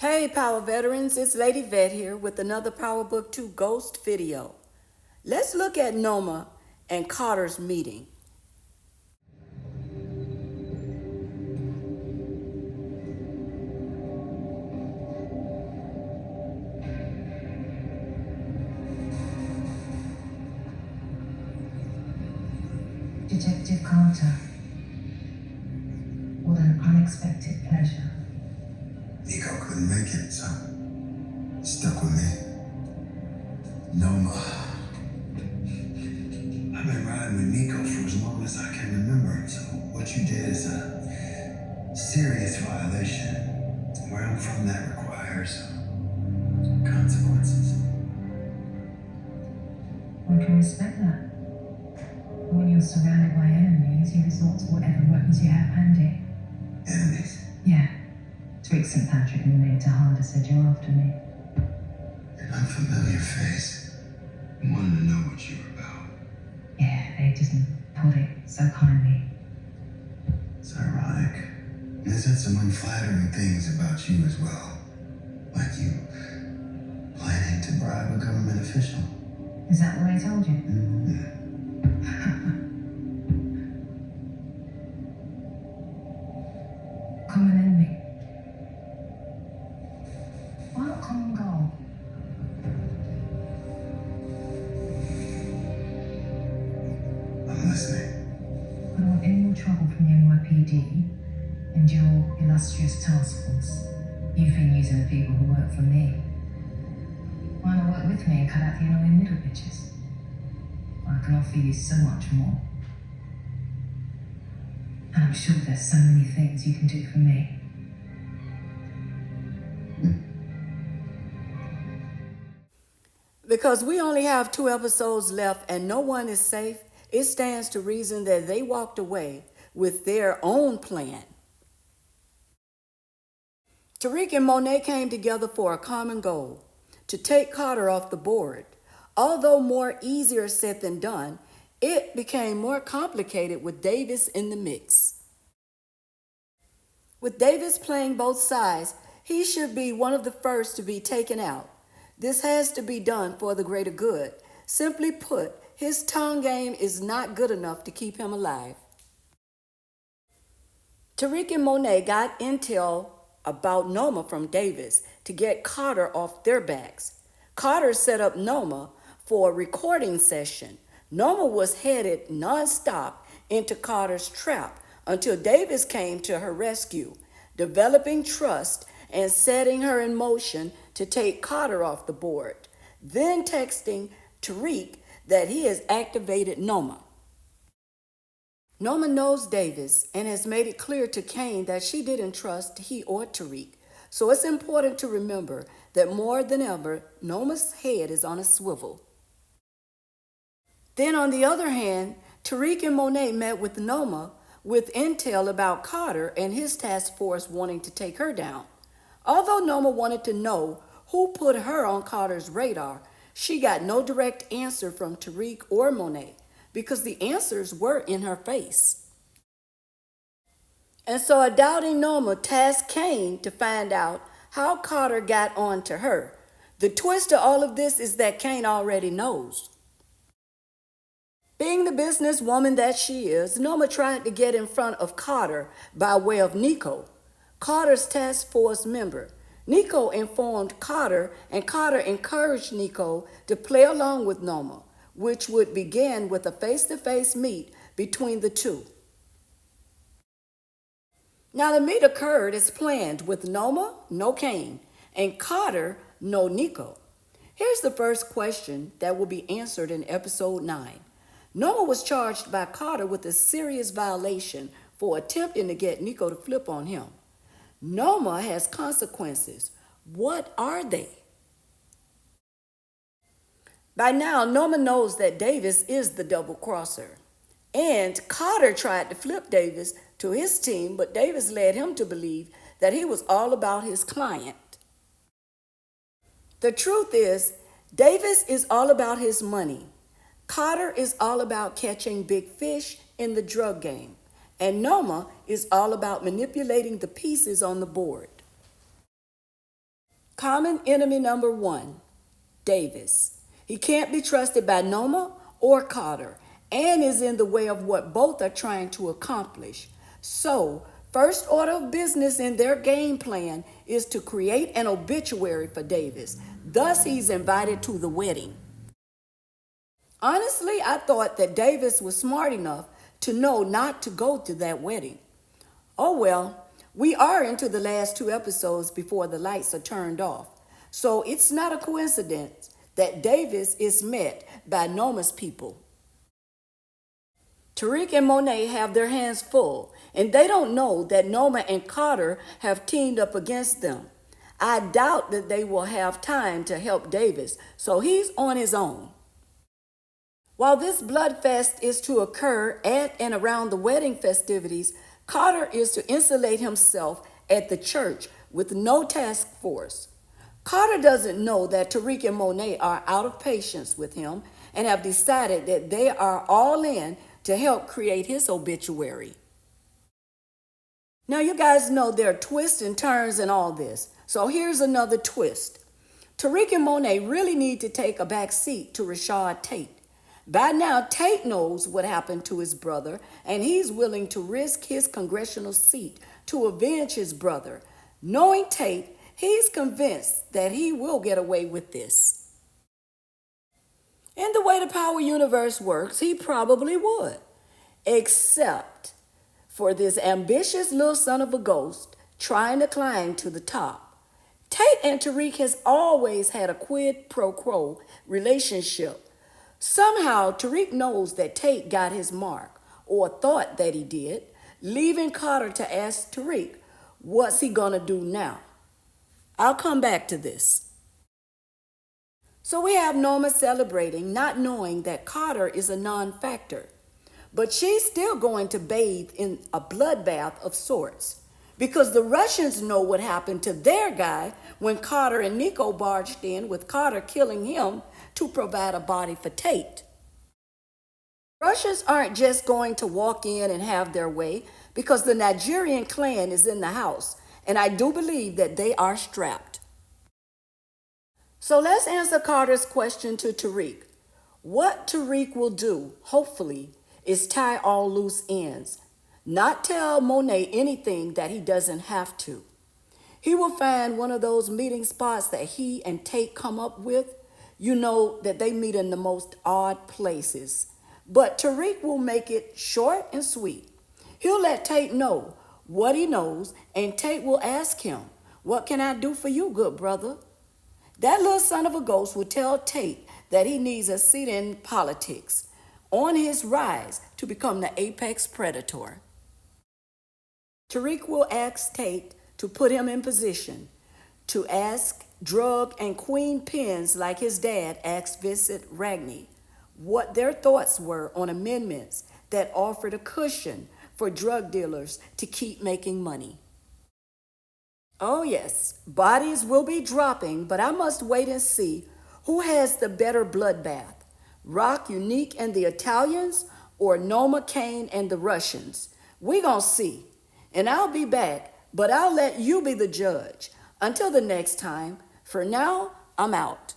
Hey Power Veterans, it's Lady Vet here with another Power Book 2 Ghost video. Let's look at NOMA and Carter's meeting. Detective Carter, what an unexpected pleasure. Nico couldn't make it, so stuck with me. NOMA. I've been riding with Nico for as long as I can remember, so what you did is a serious violation. Where I'm from, that requires consequences. One can respect that. When you're surrounded by enemies, you resort to whatever weapons you have handy. Enemies? Yeah. Tariq St. Patrick and Nate Harder said you're after me. An unfamiliar face. I wanted to know what you were about. Yeah, they didn't put it so kindly. It's ironic. They said some unflattering things about you as well. Like you planning to bribe a government official. Is that what I told you? Mm-hmm. Common enemy. Why not common goal? I'm listening. I don't want any more trouble from the NYPD and your illustrious task force. You've been using the people who work for me. Why not work with me and cut out the annoying middle bitches? I can offer you so much more. And I'm sure there's so many things you can do for me. Because we only have 2 episodes left and no one is safe, it stands to reason that they walked away with their own plan. Tariq and Monet came together for a common goal, to take Carter off the board. Although more easier said than done, it became more complicated with Davis in the mix. With Davis playing both sides, he should be one of the first to be taken out. This has to be done for the greater good. Simply put, his tongue game is not good enough to keep him alive. Tariq and Monet got intel about NOMA from Davis to get Carter off their backs. Carter set up NOMA for a recording session. NOMA was headed nonstop into Carter's trap until Davis came to her rescue, developing trust and setting her in motion to take Carter off the board, then texting Tariq that he has activated NOMA. NOMA knows Davis and has made it clear to Kane that she didn't trust he or Tariq. So it's important to remember that more than ever, NOMA's head is on a swivel. Then on the other hand, Tariq and Monet met with NOMA with intel about Carter and his task force wanting to take her down. Although NOMA wanted to know who put her on Carter's radar, she got no direct answer from Tariq or Monet because the answers were in her face. And so a doubting NOMA tasked Kane to find out how Carter got on to her. The twist to all of this is that Kane already knows. Being the businesswoman that she is, NOMA tried to get in front of Carter by way of Nico, Carter's task force member. Nico informed Carter, and Carter encouraged Nico to play along with NOMA, which would begin with a face-to-face meet between the two. Now the meet occurred as planned with NOMA, no Kane, and Carter, no Nico. Here's the first question that will be answered in episode 9. NOMA was charged by Carter with a serious violation for attempting to get Nico to flip on him. NOMA has consequences. What are they? By now, NOMA knows that Davis is the double crosser. And Carter tried to flip Davis to his team, but Davis led him to believe that he was all about his client. The truth is, Davis is all about his money. Carter is all about catching big fish in the drug game. And NOMA is all about manipulating the pieces on the board. common enemy number one, Davis. He can't be trusted by Noma or Carter and is in the way of what both are trying to accomplish. So, first order of business in their game plan is to create an obituary for Davis. Thus, he's invited to the wedding. Honestly, I thought that Davis was smart enough to know not to go to that wedding. Oh well, we are into the last two episodes before the lights are turned off. So it's not a coincidence that Davis is met by Noma's people. Tariq and Monet have their hands full, and they don't know that Noma and Carter have teamed up against them. I doubt that they will have time to help Davis, so he's on his own. While this bloodfest is to occur at and around the wedding festivities, Carter is to insulate himself at the church with no task force. Carter doesn't know that Tariq and Monet are out of patience with him and have decided that they are all in to help create his obituary. Now, you guys know there are twists and turns in all this, so here's another twist. Tariq and Monet really need to take a back seat to Rashad Tate. By now, Tate knows what happened to his brother, and he's willing to risk his congressional seat to avenge his brother. Knowing Tate, he's convinced that he will get away with this. In the way the power universe works, he probably would. Except for this ambitious little son of a ghost trying to climb to the top. Tate and Tariq has always had a quid pro quo relationship. Somehow, Tariq knows that Tate got his mark, or thought that he did, leaving Carter to ask Tariq, what's he gonna do now? I'll come back to this. So we have Noma celebrating, not knowing that Carter is a non-factor. But she's still going to bathe in a bloodbath of sorts, because the Russians know what happened to their guy when Carter and Nico barged in, with Carter killing him to provide a body for Tate. Russians aren't just going to walk in and have their way, because the Nigerian clan is in the house, and I do believe that they are strapped. So let's answer Carter's question to Tariq. What Tariq will do, hopefully, is tie all loose ends, not tell Monet anything that he doesn't have to. He will find one of those meeting spots that he and Tate come up with. You know that they meet in the most odd places. But Tariq will make it short and sweet. He'll let Tate know what he knows, and Tate will ask him, what can I do for you, good brother? That little son of a ghost will tell Tate that he needs a seat in politics on his rise to become the apex predator. Tariq will ask Tate to put him in position to ask drug and queen pins like his dad asked Vincent Ragney what their thoughts were on amendments that offered a cushion for drug dealers to keep making money. Oh yes, bodies will be dropping, but I must wait and see who has the better bloodbath, Rock Unique and the Italians, or Noma Kane and the Russians. We gonna see. And I'll be back, but I'll let you be the judge. Until the next time, for now, I'm out.